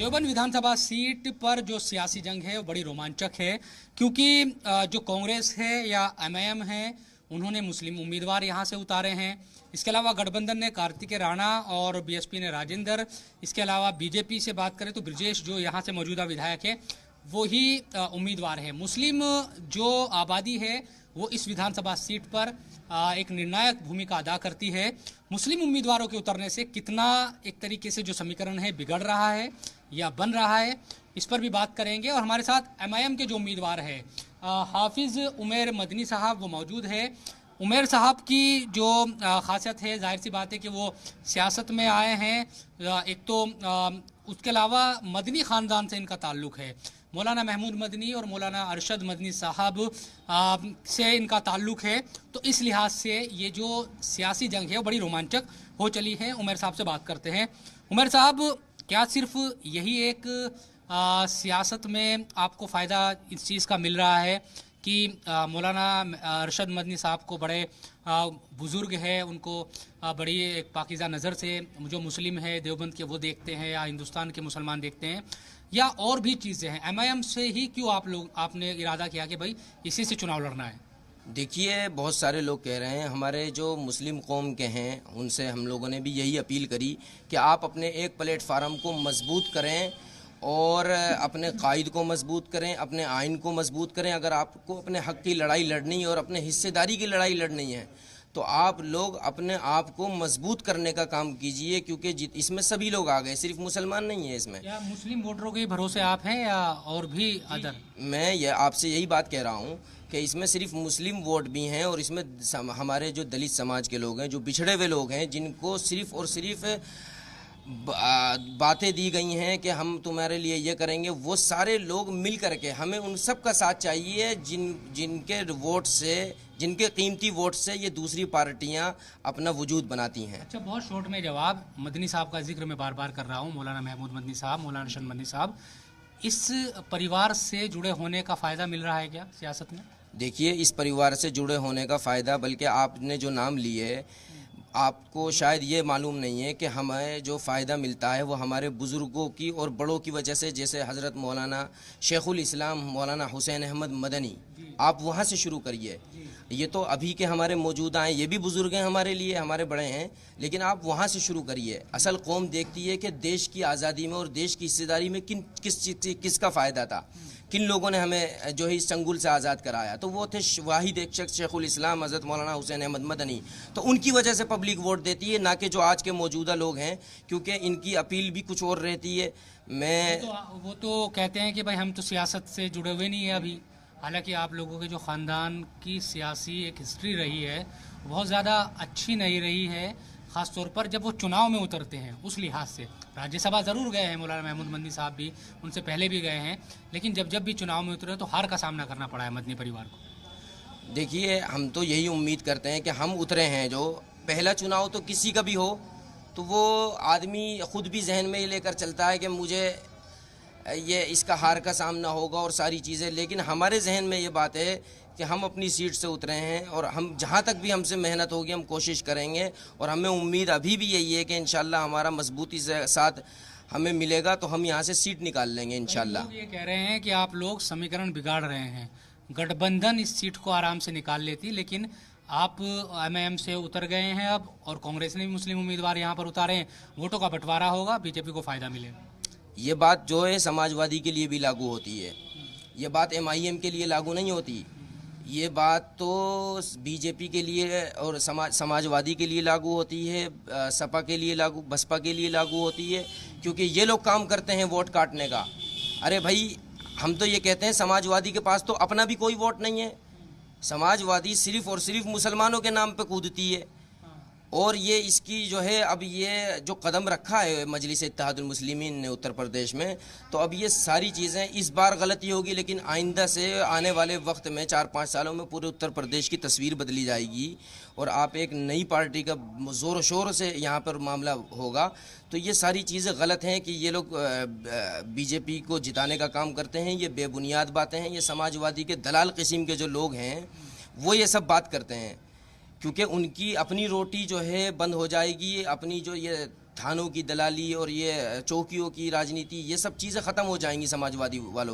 देवबंद विधानसभा seat पर जो सियासी जंग है वो बड़ी रोमांचक है, क्योंकि जो कांग्रेस है या एमआईएम है उन्होंने मुस्लिम उम्मीदवार यहां से उतारे हैं। इसके अलावा गठबंधन ने कार्तिकेय राणा और बीएसपी ने राजेंद्र। इसके अलावा बीजेपी से बात करें तो ब्रजेश जो यहां से मौजूदा विधायक है वो ही उम्मीदवार है। मुस्लिम जो आबादी है वो इस विधानसभा सीट पर एक निर्णायक भूमिका अदा करती है। मुस्लिम उम्मीदवारों के उतरने से कितना एक तरीके से जो समीकरण है बिगड़ रहा है या बन रहा है, इस पर भी बात करेंगे। और हमारे साथ एमआईएम के जो उम्मीदवार है हाफिज उमर मदनी साहब वो मौजूद है। उमर साहब की जो खासियत है, जाहिर सी बात है कि वो सियासत में आए हैं। एक तो उसके अलावा मदनी ख़ानदान से इनका ताल्लुक़ है। मौलाना महमूद मदनी और मौलाना अरशद मदनी साहब से इनका ताल्लुक़ है। तो इस लिहाज से ये जो सियासी जंग है वो बड़ी रोमांचक हो चली है। उमर साहब से बात करते हैं। उमर साहब, क्या सिर्फ यही एक सियासत में आपको फ़ायदा इस चीज़ का मिल रहा है कि मौलाना अरशद मदनी साहब को बड़े बुज़ुर्ग है, उनको बड़ी एक पाकीज़ा नज़र से जो मुस्लिम है देवबंद के वो देखते हैं या हिंदुस्तान के मुसलमान देखते हैं, या और भी चीज़ें हैं? एमआईएम से ही क्यों आपने इरादा किया कि भाई इसी से चुनाव लड़ना है? देखिए, बहुत सारे लोग कह रहे हैं, हमारे जो मुस्लिम कौम के हैं उनसे हम लोगों ने भी यही अपील करी कि आप अपने एक प्लेटफार्म को मजबूत करें और अपने कायद को मजबूत करें, अपने आइन को मजबूत करें। अगर आपको अपने हक़ की लड़ाई लड़नी है और अपने हिस्सेदारी की लड़ाई लड़नी है तो आप लोग अपने आप को मजबूत करने का काम कीजिए, क्योंकि इसमें सभी लोग आ गए, सिर्फ मुसलमान नहीं है इसमें। या मुस्लिम वोटरों के भरोसे आप हैं या और भी अदर? मैं ये आपसे यही बात कह रहा हूँ कि इसमें सिर्फ मुस्लिम वोट भी हैं और इसमें हमारे जो दलित समाज के लोग हैं, जो बिछड़े हुए लोग हैं, जिनको सिर्फ और सिर्फ बातें दी गई हैं कि हम तुम्हारे लिए ये करेंगे, वो सारे लोग मिल करके हमें उन सब का साथ चाहिए जिनके वोट से, जिनके कीमती वोट से ये दूसरी पार्टियां अपना वजूद बनाती हैं। अच्छा, बहुत शॉर्ट में जवाब। मदनी साहब का जिक्र मैं बार बार कर रहा हूँ, मौलाना महमूद मदनी साहब, मौलाना अरशद मदनी साहब, इस परिवार से जुड़े होने का फ़ायदा मिल रहा है क्या सियासत में? देखिए, इस परिवार से जुड़े होने का फ़ायदा, बल्कि आपने जो नाम लिए है, आपको शायद ये मालूम नहीं है कि हमें जो फ़ायदा मिलता है वो हमारे बुज़ुर्गों की और बड़ों की वजह से, जैसे हज़रत मौलाना शेखुल इस्लाम मौलाना हुसैन अहमद मदनी, आप वहाँ से शुरू करिए। ये तो अभी के हमारे मौजूदा हैं, ये भी बुज़ुर्ग हैं हमारे लिए, हमारे बड़े हैं, लेकिन आप वहाँ से शुरू करिए। असल कौम देखती है कि देश की आज़ादी में और देश की हिस्सेदारी में किसका फ़ायदा था, किन लोगों ने हमें जो है इस चंगुल से आज़ाद कराया। तो वो थे वाहिद एक शख्स शेखुल इस्लाम हज़रत मौलाना हुसैन अहमद मदनी। तो उनकी वजह से पब्लिक वोट देती है, ना कि जो आज के मौजूदा लोग हैं, क्योंकि इनकी अपील भी कुछ और रहती है। वो तो कहते हैं कि भाई हम तो सियासत से जुड़े हुए नहीं है अभी। हालांकि आप लोगों के जो ख़ानदान की सियासी एक हिस्ट्री रही है बहुत ज़्यादा अच्छी नहीं रही है, ख़ास तौर पर जब वो चुनाव में उतरते हैं। उस लिहाज से राज्यसभा ज़रूर गए हैं मौलाना महमूद मदनी साहब भी, उनसे पहले भी गए हैं, लेकिन जब भी चुनाव में उतरे तो हार का सामना करना पड़ा है मदनी परिवार को। देखिए, हम तो यही उम्मीद करते हैं कि हम उतरे हैं, जो पहला चुनाव तो किसी का भी हो तो वो आदमी ख़ुद भी जहन में ये लेकर चलता है कि मुझे ये इसका हार का सामना होगा और सारी चीज़ें, लेकिन हमारे जहन में ये बात है कि हम अपनी सीट से उतरे हैं और हम जहाँ तक भी हमसे मेहनत होगी हम कोशिश करेंगे। और हमें उम्मीद अभी भी यही है कि इंशाल्लाह हमारा मजबूती से साथ हमें मिलेगा तो हम यहाँ से सीट निकाल लेंगे इंशाल्लाह। लोग ये कह रहे हैं कि आप लोग समीकरण बिगाड़ रहे हैं, गठबंधन इस सीट को आराम से निकाल लेती, लेकिन आप एमआईएम से उतर गए हैं अब, और कांग्रेस ने भी मुस्लिम उम्मीदवार यहाँ पर उतारे हैं, वोटों का बंटवारा होगा, बीजेपी को फ़ायदा मिलेगा। ये बात जो है समाजवादी के लिए भी लागू होती है, ये बात एमआईएम के लिए लागू नहीं होती। ये बात तो बीजेपी के लिए और समाजवादी के लिए लागू होती है, सपा के लिए लागू, बसपा के लिए लागू होती है, क्योंकि ये लोग काम करते हैं वोट काटने का। अरे भाई, हम तो ये कहते हैं समाजवादी के पास तो अपना भी कोई वोट नहीं है। समाजवादी सिर्फ़ और सिर्फ मुसलमानों के नाम पे कूदती है। और ये इसकी जो है, अब ये जो कदम रखा है मजलिस इत्तेहादुल मुस्लिमीन ने उत्तर प्रदेश में, तो अब ये सारी चीज़ें इस बार गलती होगी, लेकिन आइंदा से आने वाले वक्त में 4-5 सालों में पूरे उत्तर प्रदेश की तस्वीर बदली जाएगी और आप एक नई पार्टी का ज़ोर शोर से यहाँ पर मामला होगा। तो ये सारी चीज़ें गलत हैं कि ये लोग बीजेपी को जिताने का काम करते हैं, ये बेबुनियाद बातें हैं। ये समाजवादी के दलाल किस्म के जो लोग हैं वो ये सब बात करते हैं, क्योंकि उनकी अपनी रोटी जो है बंद हो जाएगी, अपनी जो ये थानों की दलाली और ये चौकियों की राजनीति, ये सब चीज़ें ख़त्म हो जाएंगी समाजवादी वालों।